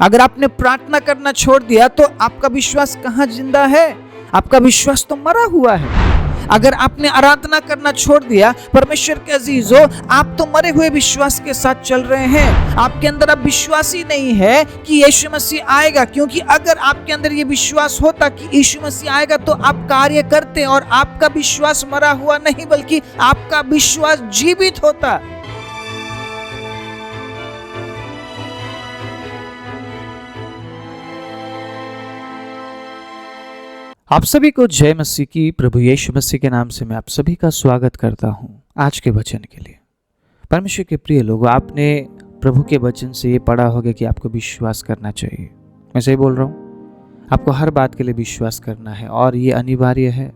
अगर आपने प्रार्थना करना छोड़ दिया तो आपका विश्वास कहाँ जिंदा है? आपका विश्वास तो मरा हुआ है। अगर आपने आराधना करना छोड़ दिया, परमेश्वर के अजीजों, आप तो मरे हुए विश्वास के साथ चल रहे हैं। आपके अंदर अब विश्वास ही नहीं है कि यीशु मसीह आएगा, क्योंकि अगर आपके अंदर ये विश्वास होता कि यीशु मसीह आएगा तो आप कार्य करते और आपका विश्वास मरा हुआ नहीं बल्कि आपका विश्वास जीवित होता। आप सभी को जय मसीह की। प्रभु यीशु मसीह के नाम से मैं आप सभी का स्वागत करता हूं आज के वचन के लिए। परमेश्वर के प्रिय लोगों, आपने प्रभु के वचन से ये पढ़ा होगा कि आपको विश्वास करना चाहिए। मैं सही बोल रहा हूं? आपको हर बात के लिए विश्वास करना है और ये अनिवार्य है।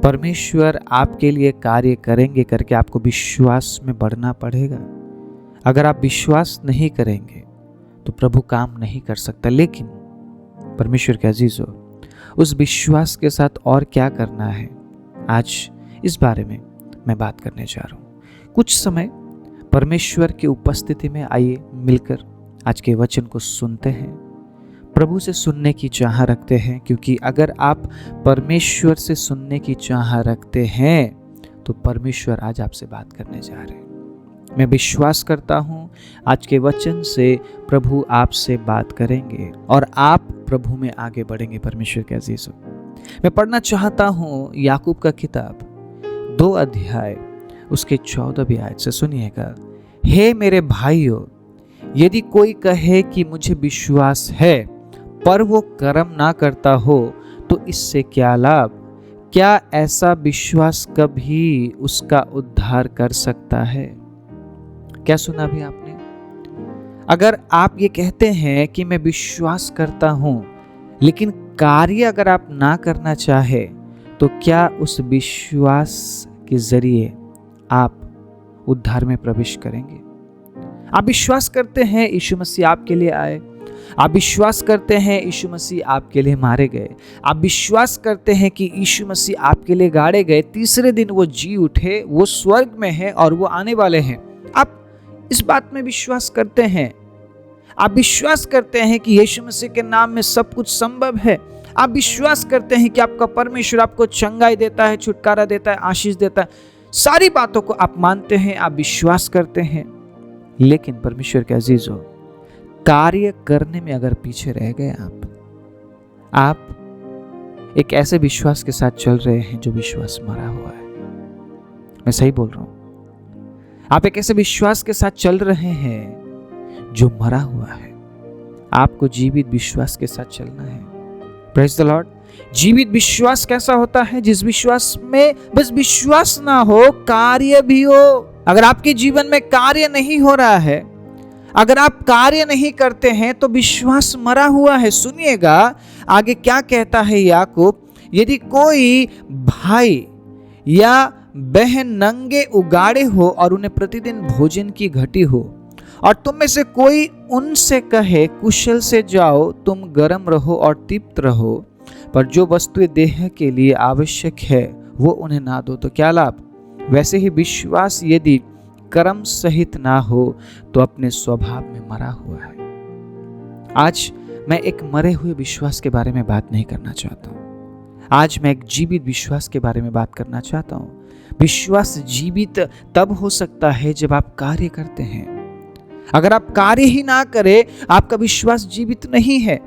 परमेश्वर आपके लिए कार्य करेंगे करके आपको विश्वास में बढ़ना पड़ेगा। अगर आप विश्वास नहीं करेंगे तो प्रभु काम नहीं कर सकता। लेकिन परमेश्वर के अजीजों, उस विश्वास के साथ और क्या करना है, आज इस बारे में मैं बात करने जा रहा हूं। कुछ समय परमेश्वर की उपस्थिति में आइए मिलकर आज के वचन को सुनते हैं, प्रभु से सुनने की चाह रखते हैं। क्योंकि अगर आप परमेश्वर से सुनने की चाह रखते हैं तो परमेश्वर आज आपसे बात करने जा रहे हैं। मैं विश्वास करता हूं आज के वचन से प्रभु आपसे बात करेंगे और आप प्रभु में आगे बढ़ेंगे। परमेश्वर के अजीजों, मैं पढ़ना चाहता हूं याकूब का किताब 2 अध्याय उसके 14 आयत से। सुनिएगा। हे मेरे भाइयों, यदि कोई कहे कि मुझे विश्वास है पर वो कर्म ना करता हो तो इससे क्या लाभ? क्या ऐसा विश्वास कभी उसका उद्धार कर सकता है? क्या सुना अभी आपने? अगर आप ये कहते हैं कि मैं विश्वास करता हूं लेकिन कार्य अगर आप ना करना चाहे तो क्या उस विश्वास के जरिए आप उद्धार में प्रवेश करेंगे? आप विश्वास करते हैं यीशु मसीह आपके लिए आए, आप विश्वास करते हैं यीशु मसीह आपके लिए मारे गए, आप विश्वास करते हैं कि यीशु मसीह आपके लिए गाड़े गए, तीसरे दिन वो जी उठे, वो स्वर्ग में है और वो आने वाले हैं। आप इस बात में विश्वास करते हैं। आप विश्वास करते हैं कि यीशु मसीह के नाम में सब कुछ संभव है। आप विश्वास करते हैं कि आपका परमेश्वर आपको चंगाई देता है, छुटकारा देता है, आशीष देता है। सारी बातों को आप मानते हैं, आप विश्वास करते हैं। लेकिन परमेश्वर के अजीजों, कार्य करने में अगर पीछे रह गए आप एक ऐसे विश्वास के साथ चल रहे हैं जो विश्वास मरा हुआ है। मैं सही बोल रहा हूं? आप एक ऐसे विश्वास के साथ चल रहे हैं जो मरा हुआ है। आपको जीवित विश्वास के साथ चलना है। Praise the Lord. जीवित विश्वास कैसा होता है? जिस विश्वास में बस विश्वास ना हो, कार्य भी हो। अगर आपके जीवन में कार्य नहीं हो रहा है, अगर आप कार्य नहीं करते हैं तो विश्वास मरा हुआ है। सुनिएगा आगे क्या कहता है याकूब। यदि कोई भाई या बहन नंगे उगाड़े हो और उन्हें प्रतिदिन भोजन की घटी हो और तुम में से कोई उनसे कहे कुशल से जाओ, तुम गर्म रहो और तृप्त रहो, पर जो वस्तुएं देह के लिए आवश्यक है वो उन्हें ना दो तो क्या लाभ? वैसे ही विश्वास यदि कर्म सहित ना हो तो अपने स्वभाव में मरा हुआ है। आज मैं एक मरे हुए विश्वास के बारे में बात नहीं करना चाहता हूं। आज मैं एक जीवित विश्वास के बारे में बात करना चाहता हूं। विश्वास जीवित तब हो सकता है जब आप कार्य करते हैं। अगर आप कार्य ही ना करें, आपका विश्वास जीवित नहीं है।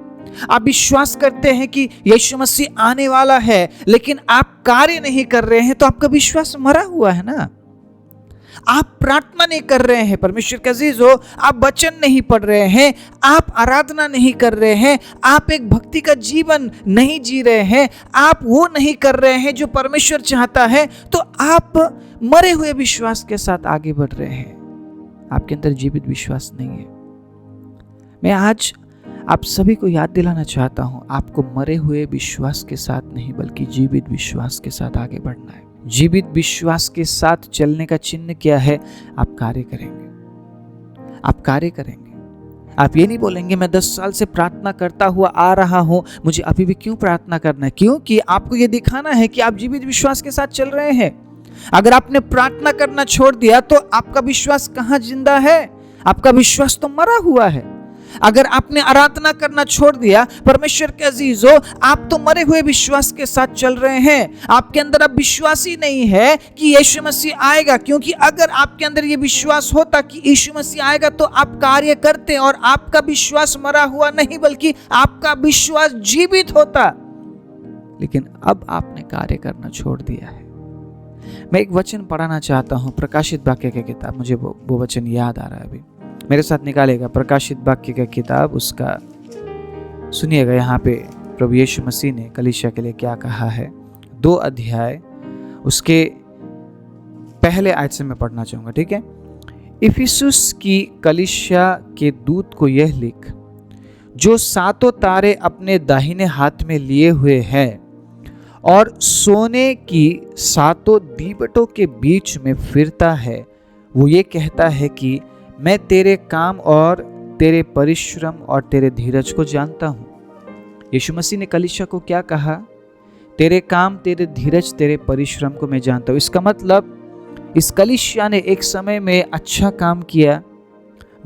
आप विश्वास करते हैं कि यीशु मसीह आने वाला है लेकिन आप कार्य नहीं कर रहे हैं तो आपका विश्वास मरा हुआ है ना। आप प्रार्थना नहीं कर रहे हैं परमेश्वर के अजीजों, आप वचन नहीं पढ़ रहे हैं, आप आराधना नहीं कर रहे हैं, आप एक भक्ति का जीवन नहीं जी रहे हैं, आप वो नहीं कर रहे हैं जो परमेश्वर चाहता है, तो आप मरे हुए विश्वास के साथ आगे बढ़ रहे हैं। आपके अंदर जीवित विश्वास नहीं है। मैं आज आप सभी को याद दिलाना चाहता हूं, आपको मरे हुए विश्वास के साथ नहीं बल्कि जीवित विश्वास के साथ आगे बढ़ना है। जीवित विश्वास के साथ चलने का चिन्ह क्या है? आप कार्य करेंगे। आप कार्य करेंगे। आप ये नहीं बोलेंगे मैं 10 साल से प्रार्थना करता हुआ आ रहा हूं, मुझे अभी भी क्यों प्रार्थना करना है? क्योंकि आपको ये दिखाना है कि आप जीवित विश्वास के साथ चल रहे हैं। अगर आपने प्रार्थना करना छोड़ दिया तो आपका विश्वास कहां जिंदा है? आपका विश्वास तो मरा हुआ है। अगर आपने आराधना करना छोड़ दिया, परमेश्वर के अजीजों, आप तो मरे हुए विश्वास के साथ चल रहे हैं। आपके अंदर अब विश्वास ही नहीं है कि यीशु मसीह आएगा, क्योंकि अगर आपके अंदर ये विश्वास होता कि यीशु मसीह आएगा तो आप कार्य करते और आपका विश्वास मरा हुआ नहीं बल्कि आपका विश्वास जीवित होता। लेकिन अब आपने कार्य करना छोड़ दिया है। मैं एक वचन पढ़ाना चाहता हूं, प्रकाशित वाक्य की किताब, मुझे वो वचन याद आ रहा है अभी, मेरे साथ निकालेगा। प्रकाशित वाक्य की किताब, उसका सुनिएगा यहाँ पे प्रभु यीशु मसीह ने कलीसिया के लिए क्या कहा है। 2 अध्याय उसके पहले आयत से मैं पढ़ना चाहूंगा, ठीक है। इफिसुस की कलीसिया के दूत को यह लिख, जो 7 तारे अपने दाहिने हाथ में लिए हुए हैं और सोने की 7 दीवटों के बीच में फिरता है, वो ये कहता है कि मैं तेरे काम और तेरे परिश्रम और तेरे धीरज को जानता हूं। यीशु मसीह ने कलीसिया को क्या कहा? तेरे काम, तेरे धीरज, तेरे परिश्रम को मैं जानता हूं। इसका मतलब इस कलीसिया ने एक समय में अच्छा काम किया,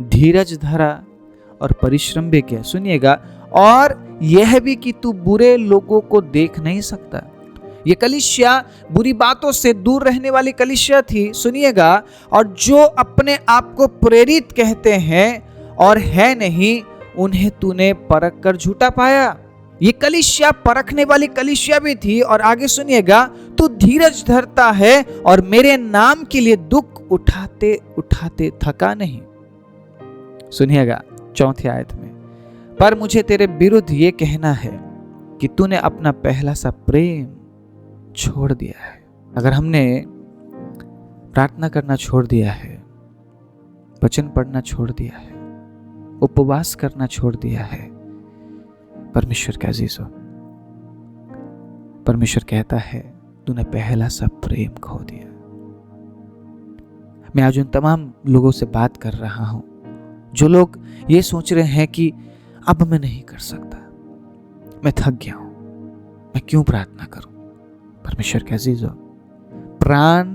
धीरज धरा और परिश्रम भी किया। सुनिएगा, और यह भी कि तू बुरे लोगों को देख नहीं सकता। ये कलीसिया बुरी बातों से दूर रहने वाली कलीसिया थी, सुनिएगा। और जो अपने आप को प्रेरित कहते हैं और है नहीं, उन्हें तूने परख कर झूठा पाया। ये कलीसिया परखने वाली कलीसिया भी थी। और आगे सुनिएगा, तू धीरज धरता है और मेरे नाम के लिए दुख उठाते उठाते थका नहीं। सुनिएगा 4 आयत में, पर मुझे तेरे विरुद्ध ये कहना है कि तूने अपना पहला सा प्रेम छोड़ दिया है। अगर हमने प्रार्थना करना छोड़ दिया है, वचन पढ़ना छोड़ दिया है, उपवास करना छोड़ दिया है, परमेश्वर का अजीजों, परमेश्वर कहता है तूने पहला सा प्रेम खो दिया। मैं आज उन तमाम लोगों से बात कर रहा हूं जो लोग ये सोच रहे हैं कि अब मैं नहीं कर सकता, मैं थक गया हूं, मैं क्यों प्रार्थना करूं। परमेश्वर के अजीजों, प्राण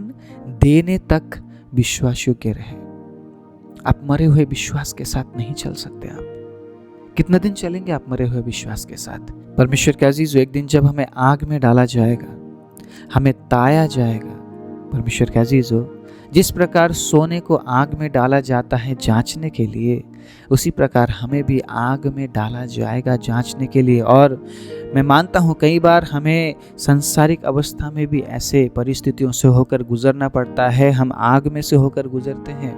देने तक विश्वास योग्य रहे। आप मरे हुए विश्वास के साथ नहीं चल सकते। आप कितने दिन चलेंगे आप मरे हुए विश्वास के साथ? परमेश्वर के अजीजों, एक दिन जब हमें आग में डाला जाएगा, हमें ताया जाएगा। परमेश्वर के अजीजों, जिस प्रकार सोने को आग में डाला जाता है जांचने के लिए, उसी प्रकार हमें भी आग में डाला जाएगा जांचने के लिए। और मैं मानता हूँ कई बार हमें सांसारिक अवस्था में भी ऐसे परिस्थितियों से होकर गुजरना पड़ता है। हम आग में से होकर गुजरते हैं,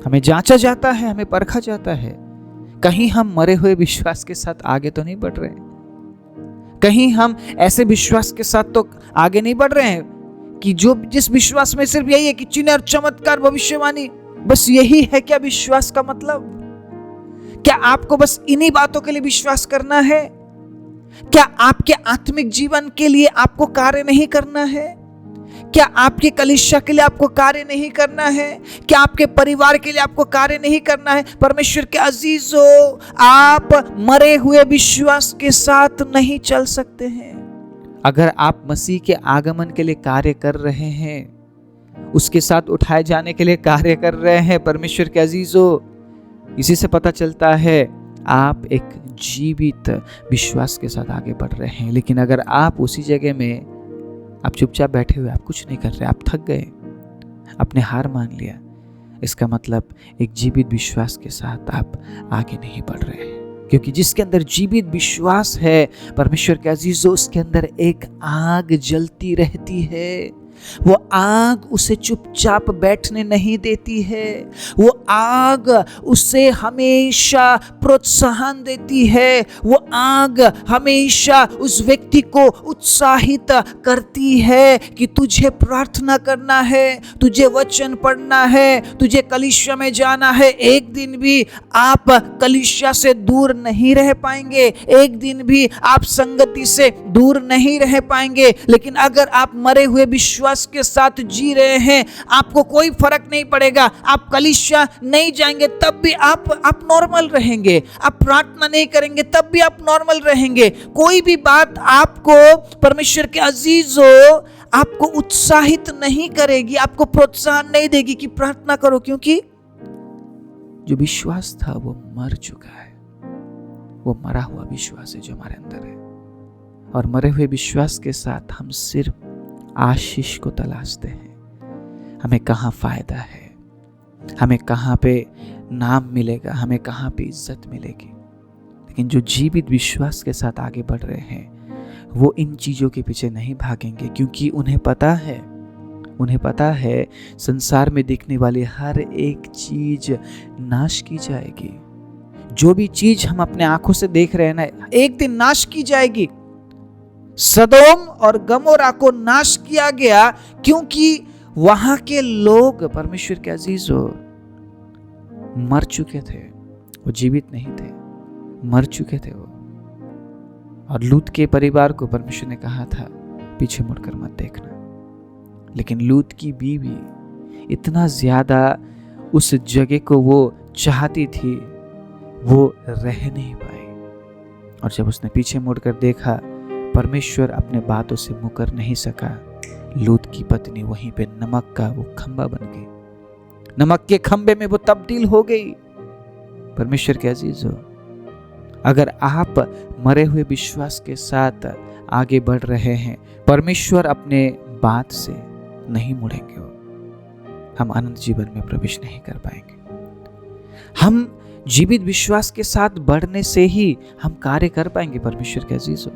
हमें जांचा जाता है, हमें परखा जाता है। कहीं हम मरे हुए विश्वास के साथ आगे तो नहीं बढ़ रहे हैं, कहीं हम ऐसे विश्वास के साथ तो आगे नहीं बढ़ रहे हैं कि जिस विश्वास में सिर्फ यही है कि चिन्ह और चमत्कार, भविष्यवाणी, बस यही है क्या विश्वास का मतलब? क्या आपको बस इन्हीं बातों के लिए विश्वास करना है? क्या आपके आत्मिक जीवन के लिए आपको कार्य नहीं करना है? क्या आपके कलीसिया के लिए आपको कार्य नहीं करना है? क्या आपके परिवार के लिए आपको कार्य नहीं करना है? परमेश्वर के अजीजों, आप मरे हुए विश्वास के साथ नहीं चल सकते हैं। अगर आप मसीह के आगमन के लिए कार्य कर रहे हैं, उसके साथ उठाए जाने के लिए कार्य कर रहे हैं, परमेश्वर के अजीजों, इसी से पता चलता है आप एक जीवित विश्वास के साथ आगे बढ़ रहे हैं। लेकिन अगर आप उसी जगह में आप चुपचाप बैठे हुए, आप कुछ नहीं कर रहे, आप थक गए, आपने हार मान लिया, इसका मतलब एक जीवित विश्वास के साथ आप आगे नहीं बढ़ रहे हैं। क्योंकि जिसके अंदर जीवित विश्वास है, परमेश्वर के अजीजों, उसके अंदर एक आग जलती रहती है। वो आग उसे चुपचाप बैठने नहीं देती है। वो आग उसे हमेशा प्रोत्साहन देती है। वो आग हमेशा उस व्यक्ति को उत्साहित करती है कि तुझे प्रार्थना करना है, तुझे वचन पढ़ना है, तुझे कलीसिया में जाना है। एक दिन भी आप कलीसिया से दूर नहीं रह पाएंगे, एक दिन भी आप संगति से दूर नहीं रह पाएंगे। लेकिन अगर आप मरे हुए विश्वास के साथ जी रहे हैं, आपको कोई फर्क नहीं पड़ेगा। आप कलीसिया नहीं जाएंगे तब भी आप नॉर्मल रहेंगे, आप प्रार्थना नहीं करेंगे तब भी आप नॉर्मल रहेंगे। कोई भी बात आपको, परमेश्वर के अजीजों, आपको उत्साहित नहीं करेगी, आपको प्रोत्साहन नहीं देगी कि प्रार्थना करो, क्योंकि जो विश्वास था वो मर चुका है। वो मरा हुआ विश्वास है जो हमारे अंदर है, और मरे हुए विश्वास के साथ हम सिर्फ आशीष को तलाशते हैं। हमें कहाँ फायदा है, हमें कहाँ पे नाम मिलेगा, हमें कहाँ पे इज्जत मिलेगी। लेकिन जो जीवित विश्वास के साथ आगे बढ़ रहे हैं वो इन चीज़ों के पीछे नहीं भागेंगे, क्योंकि उन्हें पता है संसार में दिखने वाली हर एक चीज नाश की जाएगी। जो भी चीज हम अपने आंखों से देख रहे हैं ना, एक दिन नाश की जाएगी। सदोम और गमोरा को नाश किया गया क्योंकि वहां के लोग, परमेश्वर के अजीजों, मर चुके थे। वो जीवित नहीं थे, मर चुके थे वो। और लूत के परिवार को परमेश्वर ने कहा था पीछे मुड़कर मत देखना, लेकिन लूत की बीवी इतना ज्यादा उस जगह को वो चाहती थी, वो रह नहीं पाई। और जब उसने पीछे मुड़कर देखा, परमेश्वर अपने बातों से मुकर नहीं सका। लूत की पत्नी वहीं पे नमक का वो खंबा बन गई, नमक के खंबे में वो तब्दील हो गई। परमेश्वर के अजीजों, अगर आप मरे हुए विश्वास के साथ आगे बढ़ रहे हैं, परमेश्वर अपने बात से नहीं मुड़ेंगे। हम अनंत जीवन में प्रवेश नहीं कर पाएंगे। हम जीवित विश्वास के साथ बढ़ने से ही हम कार्य कर पाएंगे। परमेश्वर के अजीजों,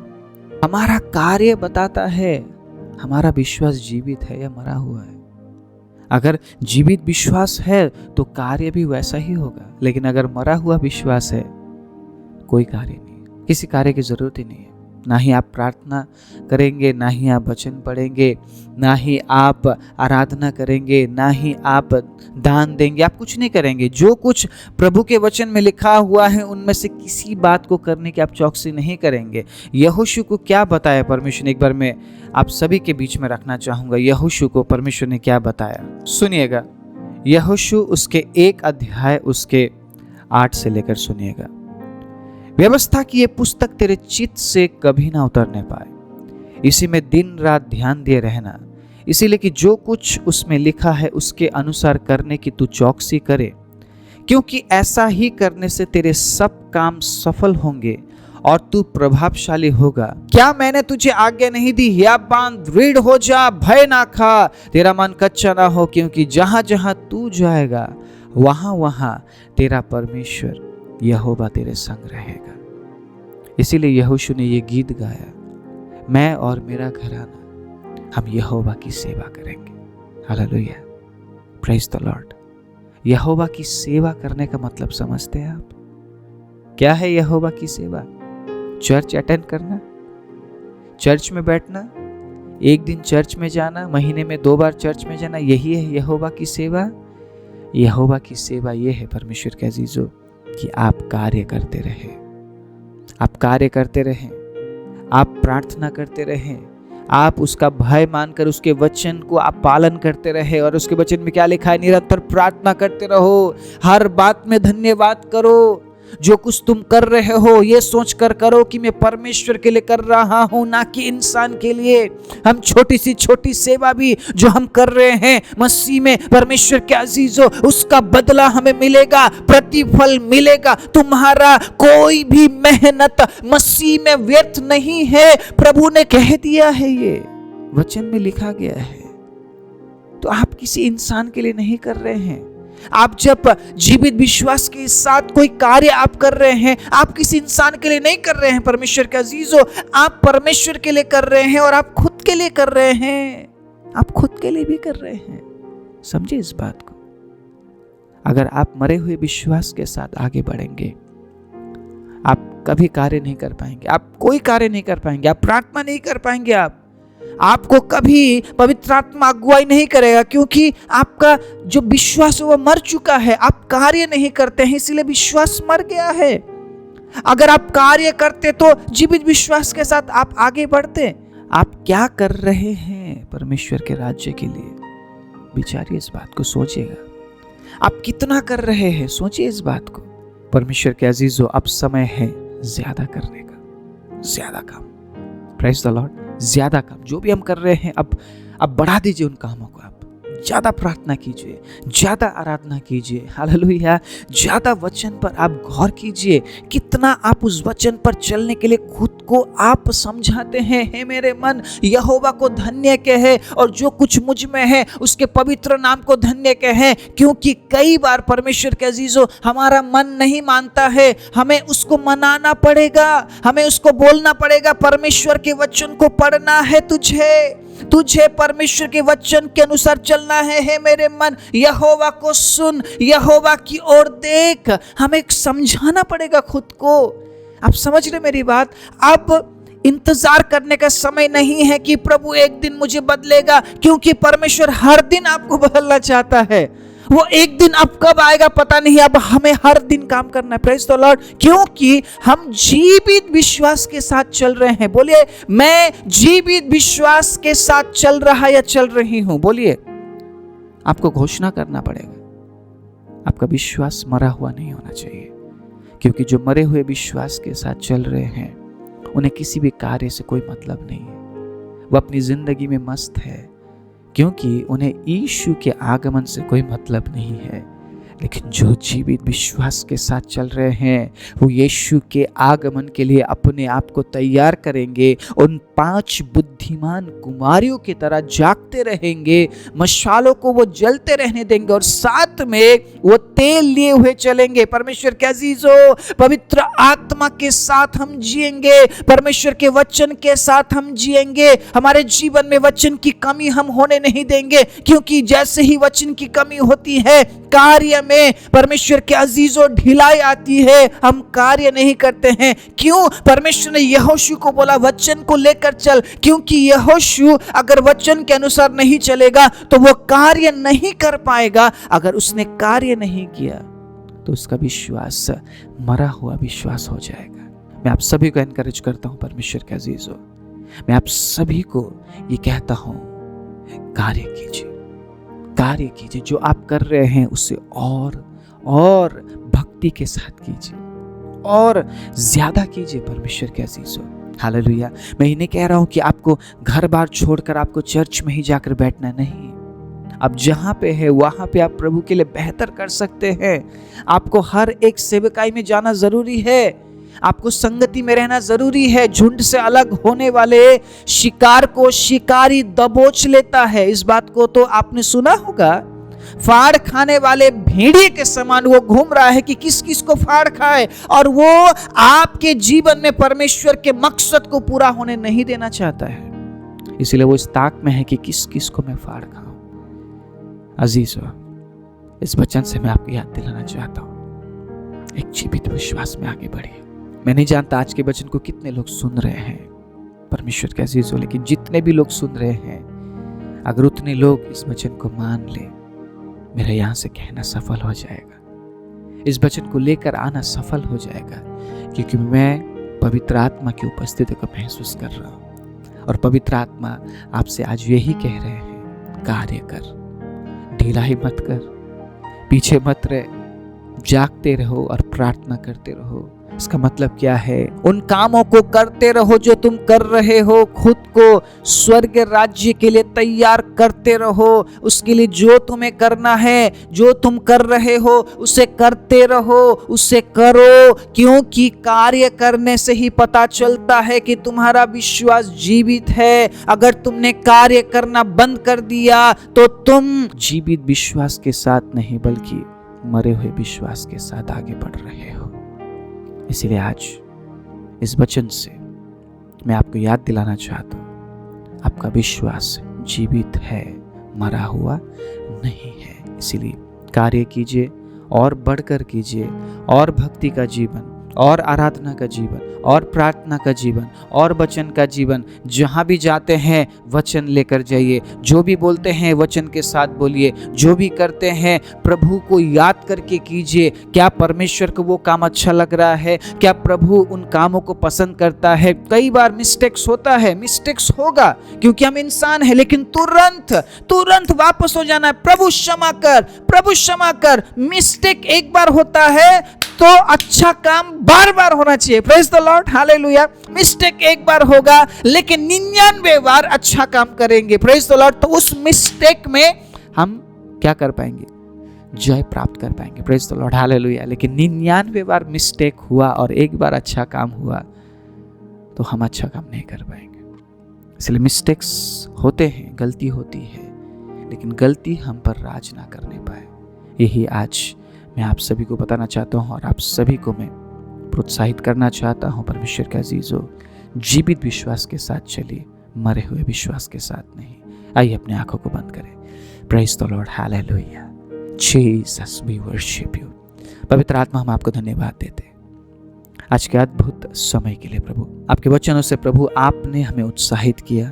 हमारा कार्य बताता है हमारा विश्वास जीवित है या मरा हुआ है। अगर जीवित विश्वास है तो कार्य भी वैसा ही होगा, लेकिन अगर मरा हुआ विश्वास है, कोई कार्य नहीं, किसी कार्य की जरूरत ही नहीं है। ना ही आप प्रार्थना करेंगे, ना ही आप वचन पढ़ेंगे, ना ही आप आराधना करेंगे, ना ही आप दान देंगे, आप कुछ नहीं करेंगे। जो कुछ प्रभु के वचन में लिखा हुआ है उनमें से किसी बात को करने की आप चौकसी नहीं करेंगे। यहोशू को क्या बताया परमेश्वर ने, एक बार मैं आप सभी के बीच में रखना चाहूंगा। यहोशू को परमेश्वर ने क्या बताया, सुनिएगा। यहोशू उसके 1 अध्याय उसके 8 से लेकर सुनिएगा। व्यवस्था की ये पुस्तक तेरे चित्त से कभी ना उतरने पाए, इसी में दिन रात ध्यान दिए रहना, इसीलिए कि जो कुछ उसमें लिखा है उसके अनुसार करने की तू चौकसी करे, क्योंकि ऐसा ही करने से तेरे सब काम सफल होंगे और तू प्रभावशाली होगा। क्या मैंने तुझे आज्ञा नहीं दी? या बांध, दृढ़ हो जा, भय ना खा, तेरा मन कच्चा ना हो, क्योंकि जहां जहां तू जाएगा वहां वहां तेरा परमेश्वर यहोवा तेरे संग रहेगा। इसीलिए यहोशू ने ये गीत गाया, मैं और मेरा घराना हम यहोवा की सेवा करेंगे। Hallelujah, praise the Lord. यहोवा की सेवा करने का मतलब समझते हैं आप? क्या है यहोवा की सेवा? चर्च अटेंड करना, चर्च में बैठना, एक दिन चर्च में जाना, महीने में 2 बार चर्च में जाना, यही है यहोवा की सेवा? यहोवा की सेवा ये है परमेश्वर के अजीजों कि आप कार्य करते रहें, आप कार्य करते रहें, आप प्रार्थना करते रहें, आप उसका भय मानकर उसके वचन को आप पालन करते रहे। और उसके वचन में क्या लिखा है? निरंतर प्रार्थना करते रहो, हर बात में धन्यवाद करो। जो कुछ तुम कर रहे हो ये सोचकर करो कि मैं परमेश्वर के लिए कर रहा हूं, ना कि इंसान के लिए। हम छोटी सी छोटी सेवा भी जो हम कर रहे हैं मसीह में, परमेश्वर के अजीजों, उसका बदला हमें मिलेगा, प्रतिफल मिलेगा। तुम्हारा कोई भी मेहनत मसीह में व्यर्थ नहीं है, प्रभु ने कह दिया है, ये वचन में लिखा गया है। तो आप किसी इंसान के लिए नहीं कर रहे हैं। आप जब जीवित विश्वास के साथ कोई कार्य आप कर रहे हैं, आप किसी इंसान के लिए नहीं कर रहे हैं परमेश्वर के अजीजों, आप परमेश्वर के लिए कर रहे हैं और आप खुद के लिए कर रहे हैं, आप खुद के लिए भी कर रहे हैं। समझिए इस बात को। अगर आप मरे हुए विश्वास के साथ आगे बढ़ेंगे, आप कभी कार्य नहीं कर पाएंगे, आप कोई कार्य नहीं कर पाएंगे, आप प्रार्थना नहीं कर पाएंगे, आपको कभी पवित्र आत्मा अगुवाई नहीं करेगा, क्योंकि आपका जो विश्वास है वो मर चुका है। आप कार्य नहीं करते हैं, इसलिए विश्वास मर गया है। अगर आप कार्य करते तो जीवित विश्वास के साथ आप आगे बढ़ते। आप क्या कर रहे हैं परमेश्वर के राज्य के लिए? विचारिए इस बात को, सोचिएगा आप कितना कर रहे हैं, सोचिए इस बात को। परमेश्वर के अजीजों, अब समय है ज्यादा करने का, ज्यादा काम। Praise the Lord. ज्यादा काम जो भी हम कर रहे हैं, अब बढ़ा दीजिए उन कामों को। आप ज्यादा प्रार्थना कीजिए, ज्यादा आराधना कीजिए। हालेलुया। ज्यादा वचन पर आप गौर कीजिए, कितना आप उस वचन पर चलने के लिए खुद को आप समझाते हैं। हे मेरे मन यहोवा को धन्य कहे और जो कुछ मुझ में है उसके पवित्र नाम को धन्य कहे। क्योंकि कई बार परमेश्वर के अजीजों हमारा मन नहीं मानता है, हमें उसको मनाना पड़ेगा, हमें उसको बोलना पड़ेगा, परमेश्वर के वचन को पढ़ना है, तुझे परमेश्वर के वचन के अनुसार चलना है। हे मेरे मन यहोवा को सुन, यहोवा की ओर देख। हमें समझाना पड़ेगा खुद को। आप समझ रहे मेरी बात? अब इंतजार करने का समय नहीं है कि प्रभु एक दिन मुझे बदलेगा, क्योंकि परमेश्वर हर दिन आपको बदलना चाहता है। वो एक दिन अब कब आएगा पता नहीं, अब हमें हर दिन काम करना है। Praise the Lord. क्योंकि हम जीवित विश्वास के साथ चल रहे हैं। बोलिए, मैं जीवित विश्वास के साथ चल रहा या चल रही हूं। बोलिए, आपको घोषणा करना पड़ेगा। आपका विश्वास मरा हुआ नहीं होना चाहिए, क्योंकि जो मरे हुए विश्वास के साथ चल रहे हैं उन्हें किसी भी कार्य से कोई मतलब नहीं है। वो अपनी जिंदगी में मस्त है, क्योंकि उन्हें यीशु के आगमन से कोई मतलब नहीं है। लेकिन जो जीवित विश्वास के साथ चल रहे हैं वो यीशु के आगमन के लिए अपने आप को तैयार करेंगे। उन 5 बुद्धिमान कुमारियों की तरह जागते रहेंगे, मशालों को वो जलते रहने देंगे और साथ में वो तेल लिए हुए चलेंगे। परमेश्वर के अजीजों, पवित्र आत्मा के साथ हम जिएंगे, परमेश्वर के वचन के साथ हम जिएंगे। हमारे जीवन में वचन की कमी हम होने नहीं देंगे, क्योंकि जैसे ही वचन की कमी होती है कार्य में परमेश्वर के अजीजों ढिलाई आती है, हम कार्य नहीं करते हैं। क्यों? परमेश्वर ने यहोशू को बोला वचन को लेकर चल, क्योंकि यहोशू अगर वचन के अनुसार नहीं चलेगा तो वो कार्य नहीं कर पाएगा। अगर उसने कार्य नहीं किया तो उसका विश्वास मरा हुआ विश्वास हो जाएगा। मैं आप सभी को एनकरेज करता हूं परमेश्वर के अजीजों, मैं आप सभी को ये कहता हूं, कार्य कीजिए, कार्य कीजिए। जो आप कर रहे हैं उससे और भक्ति के साथ कीजिए और ज्यादा कीजिए परमेश्वर के अजीजों। हालेलुया। मैं इन्हें कह रहा हूं कि आपको घर बार छोड़कर आपको चर्च में ही जाकर बैठना नहीं। अब जहां पे है वहां पे आप प्रभु के लिए बेहतर कर सकते हैं। आपको हर एक सेवकाई में जाना जरूरी है, आपको संगति में रहना जरूरी है। झुंड से अलग होने वाले शिकार को शिकारी दबोच लेता है। इस बात को तो आपने सुना होगा। फाड़ खाने वाले भेड़िए के समान वो घूम रहा है कि किस किस को फाड़ खाए, और वो आपके जीवन में परमेश्वर के मकसद को पूरा होने नहीं देना चाहता है। इसलिए वो इस ताक में है कि किस किस को मैं फाड़ खाऊं। अजीजों, इस वचन से मैं आपको याद दिलाना चाहता हूं, एक जीवित विश्वास में आगे बढ़िए। मैं नहीं जानता आज के वचन को कितने लोग सुन रहे हैं परमेश्वर के अजीजों, लेकिन जितने भी लोग सुन रहे हैं, अगर उतने लोग इस वचन को मान ले, मेरा यहां से कहना सफल हो जाएगा, इस वचन को लेकर आना सफल हो जाएगा। क्योंकि मैं पवित्र आत्मा की उपस्थिति को महसूस कर रहा हूं, और पवित्र आत्मा आपसे आज यही कह रहे हैं, कार्य कर, ढिलाई मत कर, पीछे मत रह, जागते रहो और प्रार्थना करते रहो। इसका मतलब क्या है? उन कामों को करते रहो जो तुम कर रहे हो, खुद को स्वर्ग राज्य के लिए तैयार करते रहो। उसके लिए जो तुम्हें करना है, जो तुम कर रहे हो उसे करते रहो, उसे करो, क्योंकि कार्य करने से ही पता चलता है कि तुम्हारा विश्वास जीवित है। अगर तुमने कार्य करना बंद कर दिया तो तुम जीवित विश्वास के साथ नहीं बल्कि मरे हुए विश्वास के साथ आगे बढ़ रहे हो। इसीलिए आज इस वचन से मैं आपको याद दिलाना चाहता हूं, आपका विश्वास जीवित है, मरा हुआ नहीं है। इसीलिए कार्य कीजिए और बढ़कर कीजिए, और भक्ति का जीवन, और आराधना का जीवन, और प्रार्थना का जीवन, और वचन का जीवन। जहां भी जाते हैं वचन लेकर जाइए, जो भी बोलते हैं वचन के साथ बोलिए, जो भी करते हैं प्रभु को याद करके कीजिए। क्या परमेश्वर को वो काम अच्छा लग रहा है? क्या प्रभु उन कामों को पसंद करता है? कई बार मिस्टेक्स होता है, मिस्टेक्स होगा क्योंकि हम इंसान हैं, लेकिन तुरंत वापस हो जाना है। प्रभु क्षमा कर, प्रभु क्षमा कर। मिस्टेक एक बार होता है तो अच्छा काम बार बार होना चाहिए। Praise the Lord, hallelujah. Mistake एक बार होगा लेकिन 99 बार अच्छा काम करेंगे। Praise the Lord. तो उस मिस्टेक में हम क्या कर पाएंगे? जय प्राप्त कर पाएंगे। Praise the Lord, hallelujah. लेकिन 99 बार मिस्टेक हुआ और एक बार अच्छा काम हुआ तो हम अच्छा काम नहीं कर पाएंगे। इसलिए मिस्टेक्स होते हैं, गलती होती है, लेकिन गलती हम पर राज ना करने पाए। यही आज मैं आप सभी को बताना चाहता हूँ और आप सभी को मैं प्रोत्साहित करना चाहता हूँ। परमेश्वर का अजीजों, जीवित विश्वास के साथ चलिए, मरे हुए विश्वास के साथ नहीं। आइए अपने आंखों को बंद करें। Praise the Lord, hallelujah. Jesus we worship you. पवित्र आत्मा, हम आपको धन्यवाद देते हैं आज के अद्भुत समय के लिए। प्रभु, आपके वचनों से प्रभु आपने हमें उत्साहित किया।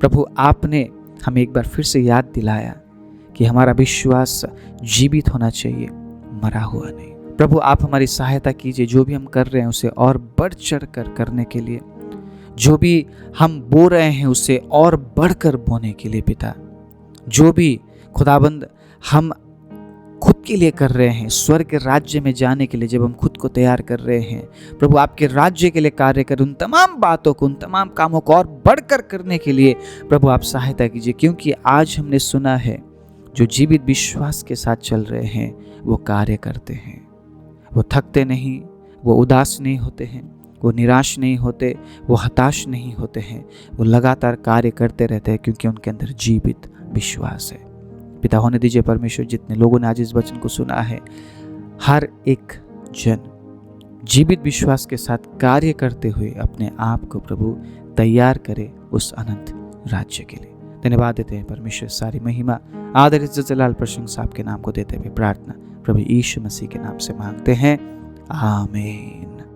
प्रभु, आपने हमें एक बार फिर से याद दिलाया कि हमारा विश्वास जीवित होना चाहिए, मरा हुआ नहीं। प्रभु, आप हमारी सहायता कीजिए। जो भी हम कर रहे हैं उसे और बढ़ चढ़ कर करने के लिए, जो भी हम बो रहे हैं उसे और बढ़कर बोने के लिए पिता। जो भी खुदाबंद हम खुद के लिए कर रहे हैं, स्वर्ग के राज्य में जाने के लिए जब हम खुद को तैयार कर रहे हैं, प्रभु आपके राज्य के लिए कार्य कर, उन तमाम बातों को, उन तमाम कामों को और बढ़कर करने के लिए प्रभु आप सहायता कीजिए। क्योंकि आज हमने सुना है जो जीवित विश्वास के साथ चल रहे हैं वो कार्य करते हैं, वो थकते नहीं, वो उदास नहीं होते हैं, वो निराश नहीं होते, वो हताश नहीं होते हैं, वो लगातार कार्य करते रहते हैं क्योंकि उनके अंदर जीवित विश्वास है। पिता, होने दीजिए परमेश्वर, जितने लोगों ने आज इस वचन को सुना है, हर एक जन जीवित विश्वास के साथ कार्य करते हुए अपने आप को प्रभु तैयार करे उस अनंत राज्य के लिए। धन्यवाद देते हैं परमेश्वर। सारी महिमा, आदर, इज्जत, जलाल, प्रशंसा आपके नाम को देते हुए प्रार्थना प्रभु यीशु मसीह के नाम से मांगते हैं, आमीन।